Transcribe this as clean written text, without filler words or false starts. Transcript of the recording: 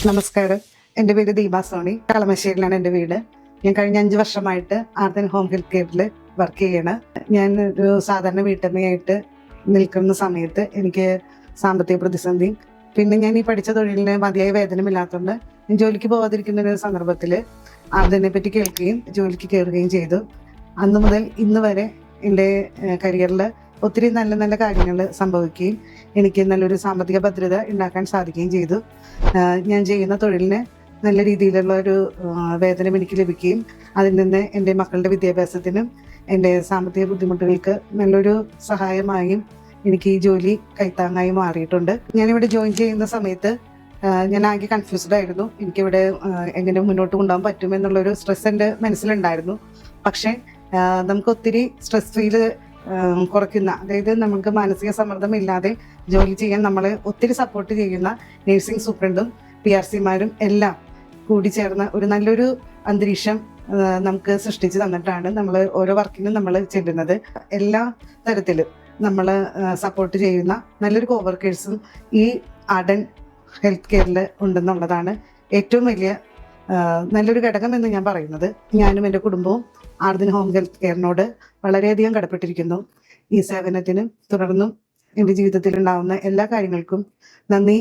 നമസ്കാരം. എൻ്റെ പേര് ദീപ സോണി. കളമശ്ശേരിയിലാണ് എൻ്റെ വീട്. ഞാൻ കഴിഞ്ഞ 5 വർഷമായിട്ട് ആർദ്രൻ ഹോം ഹെൽത്ത് കെയറിൽ വർക്ക് ചെയ്യണം. ഞാൻ ഒരു സാധാരണ വീട്ടമ്മയായിട്ട് നിൽക്കുന്ന സമയത്ത് എനിക്ക് സാമ്പത്തിക പ്രതിസന്ധി, പിന്നെ ഞാൻ ഈ പഠിച്ച തൊഴിലിന് മതിയായ വേതനമില്ലാത്തതുകൊണ്ട് ഞാൻ ജോലിക്ക് പോകാതിരിക്കുന്ന ഒരു സന്ദർഭത്തിൽ ആർദ്രനെ പറ്റി കേൾക്കുകയും ജോലിക്ക് കയറുകയും ചെയ്തു. അന്നു മുതൽ ഇന്ന് വരെ എൻ്റെ കരിയറിൽ ഒത്തിരി നല്ല നല്ല കാര്യങ്ങൾ സംഭവിക്കുകയും എനിക്ക് നല്ലൊരു സാമ്പത്തിക ഭദ്രത ഉണ്ടാക്കാൻ സാധിക്കുകയും ചെയ്തു. ഞാൻ ചെയ്യുന്ന തൊഴിലിന് നല്ല രീതിയിലുള്ള ഒരു വേതനം എനിക്ക് ലഭിക്കുകയും അതിൽ നിന്ന് എൻ്റെ മക്കളുടെ വിദ്യാഭ്യാസത്തിനും എൻ്റെ സാമ്പത്തിക ബുദ്ധിമുട്ടുകൾക്ക് നല്ലൊരു സഹായമായും എനിക്ക് ഈ ജോലി കൈത്താങ്ങായി മാറിയിട്ടുണ്ട്. ഞാനിവിടെ ജോയിൻ ചെയ്യുന്ന സമയത്ത് ഞാൻ ആകെ കൺഫ്യൂസ്ഡ് ആയിരുന്നു. എനിക്കിവിടെ എങ്ങനെ മുന്നോട്ട് കൊണ്ടുപോകാൻ പറ്റുമെന്നുള്ളൊരു സ്ട്രെസ് എൻ്റെ മനസ്സിലുണ്ടായിരുന്നു. പക്ഷേ നമുക്ക് ഒത്തിരി സ്ട്രെസ് ഫീല് കുറയ്ക്കുന്ന, അതായത് നമുക്ക് മാനസിക സമ്മർദ്ദം ഇല്ലാതെ ജോലി ചെയ്യാൻ നമ്മളെ ഒത്തിരി സപ്പോർട്ട് ചെയ്യുന്ന നഴ്സിംഗ് സൂപ്രണ്ടും PRCമാരും എല്ലാം കൂടി ചേർന്ന ഒരു നല്ലൊരു അന്തരീക്ഷം നമുക്ക് സൃഷ്ടിച്ച് തന്നിട്ടാണ് നമ്മൾ ഓരോ വർക്കിനും നമ്മൾ ചെല്ലുന്നത്. എല്ലാ തരത്തിലും നമ്മൾ സപ്പോർട്ട് ചെയ്യുന്ന നല്ലൊരു കോവർക്കേഴ്സും ഈ ആർദ്രൻ ഹെൽത്ത് കെയറിൽ ഉണ്ടെന്നുള്ളതാണ് ഏറ്റവും വലിയ നല്ലൊരു ഘടകം എന്ന് ഞാൻ പറയുന്നത്. ഞാനും എൻ്റെ കുടുംബവും ആർദ്രൻ ഹോം ഹെൽത്ത് കെയറിനോട് വളരെയധികം കടപ്പെട്ടിരിക്കുന്നു. ഈ സേവനത്തിനും തുടർന്നും എൻ്റെ ജീവിതത്തിൽ ഉണ്ടാകുന്ന എല്ലാ കാര്യങ്ങൾക്കും നന്ദി.